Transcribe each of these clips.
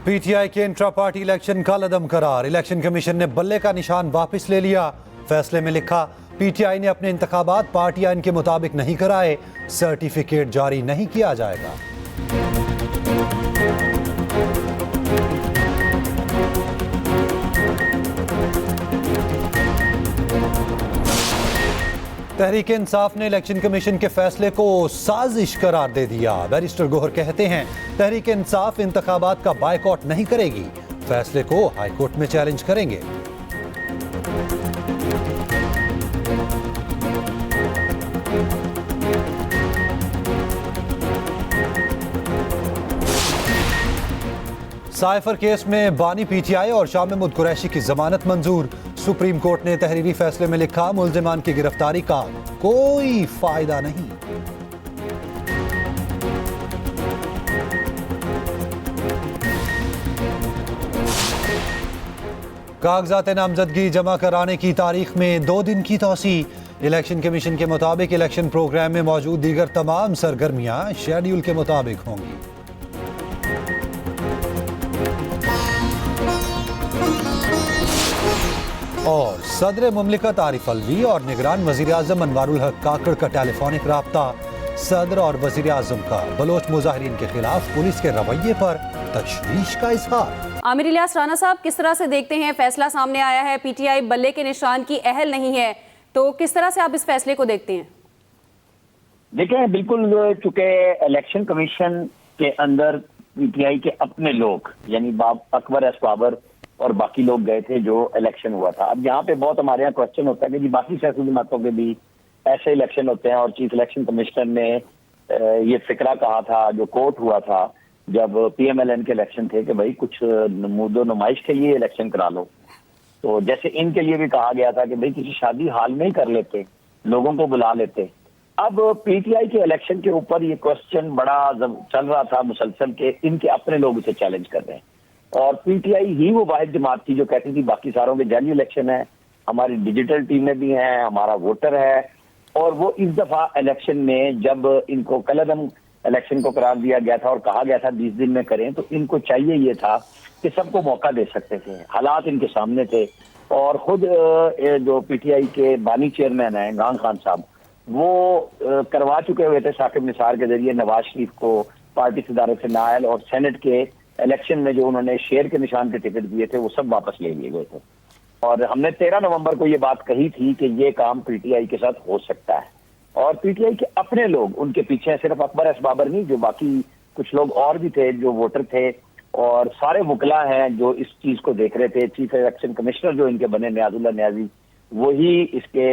PTI के intra party election का लदम करार। इलेक्शन कमीशन ने बल्ले का निशान वापस ले लिया। फैसले में लिखा, पीटीआई ने अपने इंतखाबात पार्टी आइन के मुताबिक नहीं कराए, सर्टिफिकेट जारी नहीं किया जाएगा। तहरीक इंसाफ ने इलेक्शन कमीशन के फैसले को साजिश करार दे दिया। बैरिस्टर गोहर कहते हैं, तहरीक इंसाफ इंतखाबात का बायकॉट नहीं करेगी, फैसले को हाईकोर्ट में चैलेंज करेंगे। साइफर केस में बानी पीटीआई और शाह महमूद कुरैशी की जमानत मंजूर। सुप्रीम कोर्ट ने तहरीरी फैसले में लिखा, मुल्जिमान की गिरफ्तारी का कोई फायदा नहीं। कागजात नामजदगी जमा कराने की तारीख में 2 दिन की तौसी। इलेक्शन कमीशन के मुताबिक इलेक्शन प्रोग्राम में मौजूद दीगर तमाम सरगर्मियां शेड्यूल के मुताबिक होंगी। और सदर मुमलिकत आरिफ अलवी और निगरान वजीर आजम अनवारुल हक काकड़ का टेलीफोनिक राब्ता। सदर और वजीर आजम का बलोच मुजाहिरीन के खिलाफ पुलिस के रवैये पर तशवीश का इजहार। आमिर इलियास राना साहब, किस तरह से देखते हैं, फैसला सामने आया है, पीटीआई बल्ले के निशान की अहल नहीं है, तो किस तरह से आप इस फैसले को देखते हैं? देखिए, बिल्कुल, चूंकि इलेक्शन कमीशन के अंदर पीटीआई के अपने लोग यानी अकबर एस बाबर और बाकी लोग गए थे जो इलेक्शन हुआ था। अब यहाँ पे बहुत हमारे यहाँ क्वेश्चन होता है कि जी बाकी सियासी जमातों के भी ऐसे इलेक्शन होते हैं, और चीफ इलेक्शन कमिश्नर ने ये फिक्रा कहा था, जो कोर्ट हुआ था जब पीएमएलएन के इलेक्शन थे, कि भाई कुछ नमूदो नुमाइश के लिए इलेक्शन करा लो। तो जैसे इनके लिए भी कहा गया था कि भाई किसी शादी हाल में ही कर लेते, लोगों को बुला लेते। अब पीटीआई के इलेक्शन के ऊपर ये क्वेश्चन बड़ा चल रहा था मुसलसल के इनके अपने लोग इसे चैलेंज कर रहे हैं, और पीटीआई ही वो वाहिद जमात थी जो कहती थी बाकी सारों के जाली इलेक्शन है, हमारी डिजिटल टीमें भी हैं, हमारा वोटर है। और वो इस दफा इलेक्शन में जब इनको कलअदम इलेक्शन को करार दिया गया था और कहा गया था 20 दिन में करें, तो इनको चाहिए ये था कि सबको मौका दे सकते थे, हालात इनके सामने थे। और खुद जो पीटीआई के बानी चेयरमैन हैं इमरान खान साहब, वो करवा चुके हुए थे साकिब निसार के जरिए नवाज शरीफ को पार्टी सदारत से नायल, और सेनेट के इलेक्शन में जो उन्होंने शेर के निशान के टिकट दिए थे वो सब वापस ले लिए गए थे। और हमने 13 नवंबर को ये बात कही थी कि ये काम पीटीआई के साथ हो सकता है, और पीटीआई के अपने लोग उनके पीछे हैं, सिर्फ अकबर एस बाबर नहीं, जो बाकी कुछ लोग और भी थे जो वोटर थे, और सारे वकला हैं जो इस चीज को देख रहे थे। चीफ इलेक्शन कमिश्नर जो इनके बने न्याजुल्लाह न्याजी, वही इसके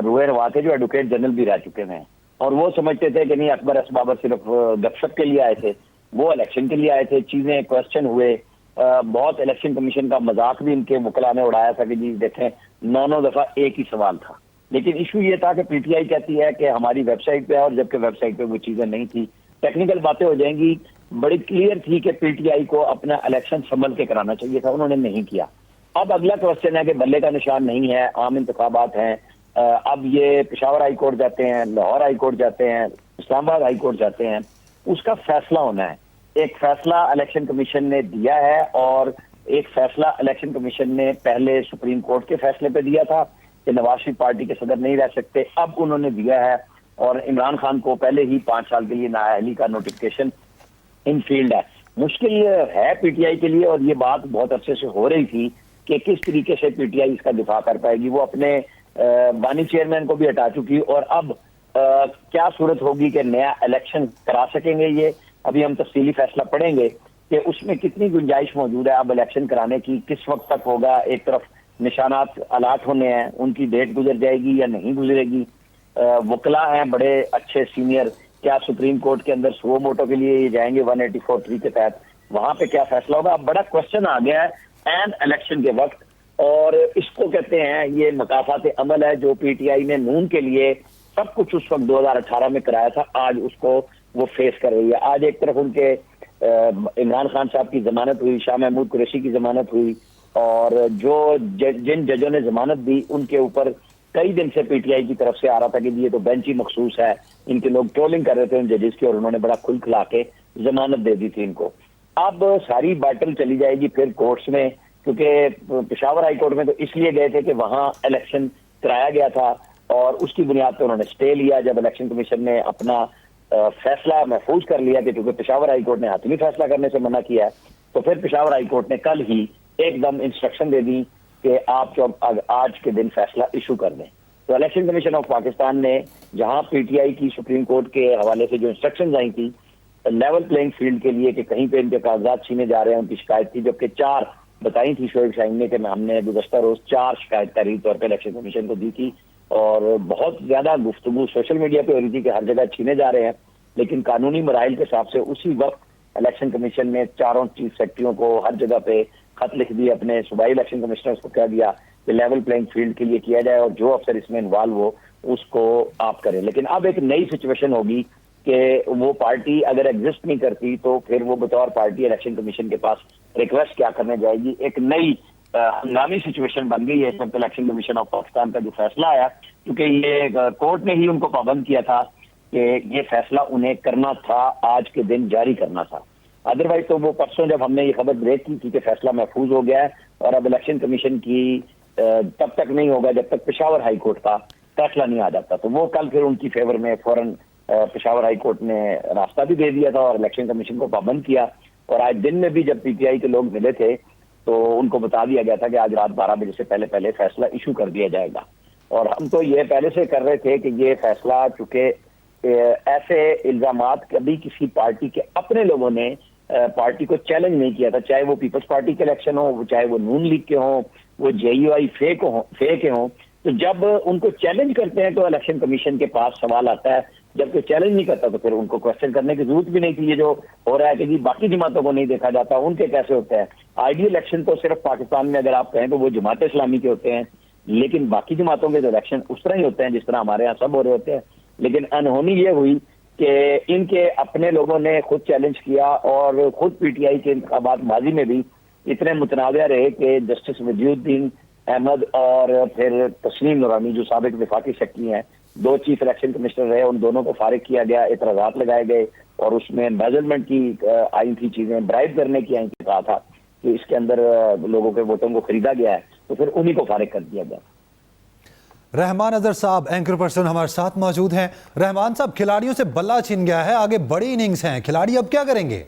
रुए रवा थे, जो एडवोकेट जनरल भी रह चुके हैं, और वो समझते थे कि नहीं अकबर एस बाबर सिर्फ गपशप के लिए आए थे, वो इलेक्शन के लिए आए थे। चीजें क्वेश्चन हुए, बहुत इलेक्शन कमीशन का मजाक भी इनके वकला ने उड़ाया था कि जी देखें 9 दफा एक ही सवाल था। लेकिन इशू ये था कि पीटीआई कहती है कि हमारी वेबसाइट पे है, और जबकि वेबसाइट पे वो चीजें नहीं थी। टेक्निकल बातें हो जाएंगी, बड़ी क्लियर थी कि पीटीआई को अपना इलेक्शन संभल के कराना चाहिए था, उन्होंने नहीं किया। अब अगला क्वेश्चन है कि बल्ले का निशान नहीं है, आम इंतखाबात हैं। अब ये पेशावर हाई कोर्ट जाते हैं, लाहौर हाई कोर्ट जाते हैं, इस्लामाबाद हाई कोर्ट जाते हैं, उसका फैसला होना है। एक फैसला इलेक्शन कमीशन ने दिया है, और एक फैसला इलेक्शन कमीशन ने पहले सुप्रीम कोर्ट के फैसले पे दिया था कि नवाज शरीफ पार्टी के सदर नहीं रह सकते, अब उन्होंने दिया है। और इमरान खान को पहले ही 5 साल के लिए नाअहली का नोटिफिकेशन इन फील्ड है। मुश्किल ये है पीटीआई के लिए, और ये बात बहुत अच्छे से हो रही थी कि किस तरीके से पीटीआई इसका दिफा कर पाएगी। वो अपने बानी चेयरमैन को भी हटा चुकी, और अब क्या सूरत होगी कि नया इलेक्शन करा सकेंगे ये, अभी हम तफसीली फैसला पढ़ेंगे कि उसमें कितनी गुंजाइश मौजूद है अब इलेक्शन कराने की, किस वक्त तक होगा। एक तरफ निशानात अलाट होने हैं, उनकी डेट गुजर जाएगी या नहीं गुजरेगी। वकला हैं बड़े अच्छे सीनियर, क्या सुप्रीम कोर्ट के अंदर सुओ मोटो के लिए ये जाएंगे 184(3) के तहत, वहां पे क्या फैसला होगा। अब बड़ा क्वेश्चन आ गया है एंड इलेक्शन के वक्त, और इसको कहते हैं ये मकाफात अमल है जो पीटीआई ने नून के लिए सब कुछ उस वक्त 2018 में कराया था, आज उसको वो फेस कर रही है। आज एक तरफ उनके इमरान खान साहब की जमानत हुई, शाह महमूद कुरैशी की जमानत हुई, और जो जिन जजों ने जमानत दी उनके ऊपर कई दिन से पीटीआई की तरफ से आ रहा था कि ये तो बेंच ही मखसूस है, इनके लोग ट्रोलिंग कर रहे थे उन जजेस की, और उन्होंने बड़ा खुल खिला के जमानत दे दी थी इनको। अब सारी बैटल चली जाएगी फिर कोर्ट्स में, क्योंकि पेशावर हाई कोर्ट में तो इसलिए गए थे कि वहां इलेक्शन कराया गया था और उसकी बुनियाद पर उन्होंने स्टे लिया। जब इलेक्शन कमीशन ने अपना फैसला महफूज कर लिया कि क्योंकि पेशावर हाई कोर्ट ने हाथमी फैसला करने से मना किया है, तो फिर पेशावर हाई कोर्ट ने कल ही एकदम इंस्ट्रक्शन दे दी कि आप जो आज के दिन फैसला इशू कर दें। तो इलेक्शन कमीशन ऑफ पाकिस्तान ने जहां पीटीआई की सुप्रीम कोर्ट के हवाले से जो इंस्ट्रक्शंस आई थी लेवल प्लेइंग फील्ड के लिए कि कहीं पे इनके कागजात छीने जा रहे हैं, उनकी शिकायत थी, जबकि 4 बताई थी शोएब शाहीन ने कि हमने गुज़श्ता रोज 4 शिकायत तहरीरी तौर पर इलेक्शन कमीशन को दी थी और बहुत ज्यादा गुफ्तगू सोशल मीडिया पे हो रही थी कि हर जगह छीने जा रहे हैं। लेकिन कानूनी मराइल के हिसाब से उसी वक्त इलेक्शन कमीशन ने चारों चीफ सेक्रेटरियों को हर जगह पे खत लिख दिए, अपने सूबाई इलेक्शन कमिश्नर्स को कह दिया कि लेवल प्लेइंग फील्ड के लिए किया जाए और जो अफसर इसमें इन्वॉल्व हो उसको आप करें। लेकिन अब एक नई सिचुएशन होगी कि वो पार्टी अगर एग्जिस्ट नहीं करती तो फिर वो बतौर पार्टी इलेक्शन कमीशन के पास रिक्वेस्ट क्या करने जाएगी। एक नई हंगामी सिचुएशन बन गई है जब इलेक्शन कमीशन ऑफ पाकिस्तान का जो फैसला आया, क्योंकि ये कोर्ट ने ही उनको पाबंद किया था कि ये फैसला उन्हें करना था, आज के दिन जारी करना था। अदरवाइज तो वो परसों जब हमने ये खबर ब्रेक की थी कि फैसला महफूज हो गया है और अब इलेक्शन कमीशन की तब तक नहीं होगा जब तक पेशावर हाई कोर्ट का फैसला नहीं आ जाता। तो वो कल फिर उनकी फेवर में फौरन पेशावर हाई कोर्ट ने रास्ता भी दे दिया था और इलेक्शन कमीशन को पाबंद किया। और आज दिन में भी जब पीटीआई के लोग मिले थे तो उनको बता दिया गया था कि आज रात 12 बजे से पहले पहले फैसला इशू कर दिया जाएगा। और हम तो ये पहले से कर रहे थे कि ये फैसला, चूंकि ऐसे इल्जामात कभी किसी पार्टी के अपने लोगों ने पार्टी को चैलेंज नहीं किया था, चाहे वो पीपल्स पार्टी के इलेक्शन हो, चाहे वो नून लीग के हों, वो जेयूआई फेक हों। तो जब उनको चैलेंज करते हैं तो इलेक्शन कमीशन के पास सवाल आता है, जबकि चैलेंज नहीं करता तो फिर उनको क्वेश्चन करने की जरूरत भी नहीं थी। ये जो हो रहा है कि जी बाकी जमातों को नहीं देखा जाता, उनके कैसे होते हैं। आइडियल इलेक्शन तो सिर्फ पाकिस्तान में अगर आप कहें तो वो जमात इस्लामी के होते हैं, लेकिन बाकी जमातों के जो इलेक्शन उस तरह ही होते हैं जिस तरह हमारे यहाँ सब हो रहे होते हैं। लेकिन अनहोनी ये हुई कि इनके अपने लोगों ने खुद चैलेंज किया और खुद पीटीआई के इंतखाबात माजी में भी इतने मुतनाज़ रहे कि जस्टिस वजीउद्दीन अहमद और फिर तस्नीम नूरानी जो साबिक वफाकी सेक्रेटरी हैं, 2 चीफ इलेक्शन कमिश्नर रहे, उन दोनों को फारिग किया गया, एतराज़ात लगाए गए और उसमें मेजरमेंट की आई थी चीजें, ब्राइब करने की आई थी, कहा था कि इसके अंदर लोगों के वोटों को खरीदा गया है, तो फिर उन्हीं को फारिग कर दिया गया। रहमान अजहर साहब एंकर पर्सन हमारे साथ मौजूद हैं। रहमान साहब, खिलाड़ियों से बल्ला छिन गया है, आगे बड़ी इनिंग्स हैं, खिलाड़ी अब क्या करेंगे?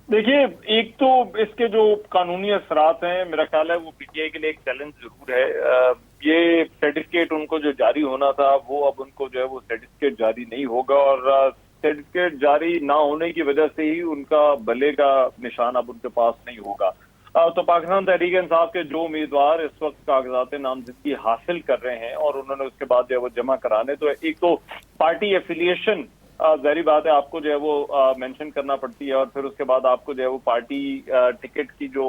देखिए, एक तो इसके जो कानूनी असरात हैं, मेरा ख्याल है वो पीटीआई के लिए एक चैलेंज जरूर है। ये सर्टिफिकेट उनको जो जारी होना था वो अब उनको जो है वो सर्टिफिकेट जारी नहीं होगा और सर्टिफिकेट जारी ना होने की वजह से ही उनका बल्ले का निशान अब उनके पास नहीं होगा। तो पाकिस्तान तहरीक इंसाफ के जो उम्मीदवार इस वक्त कागजात नामजदगी हासिल कर रहे हैं और उन्होंने उसके बाद जो है वो जमा कराने, तो एक तो पार्टी एफिलिएशन जारी बात है आपको जो है वो मेंशन करना पड़ती है और फिर उसके बाद आपको जो है वो पार्टी टिकट की जो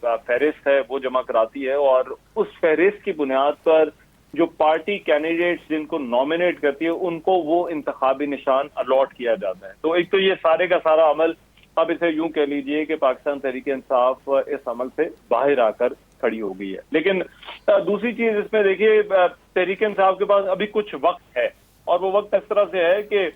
फहरिस्त है वो जमा कराती है और उस फहरिस्त की बुनियाद पर जो पार्टी कैंडिडेट्स जिनको नॉमिनेट करती है उनको वो इंतखाबी निशान अलॉट किया जाता है। तो एक तो ये सारे का सारा अमल, अब इसे यूं कह लीजिए कि पाकिस्तान तहरीक इंसाफ इस अमल से बाहर आकर खड़ी हो गई है। लेकिन दूसरी चीज इसमें देखिए, तहरीक इंसाफ के पास अभी कुछ वक्त है और वो वक्त इस तरह से है कि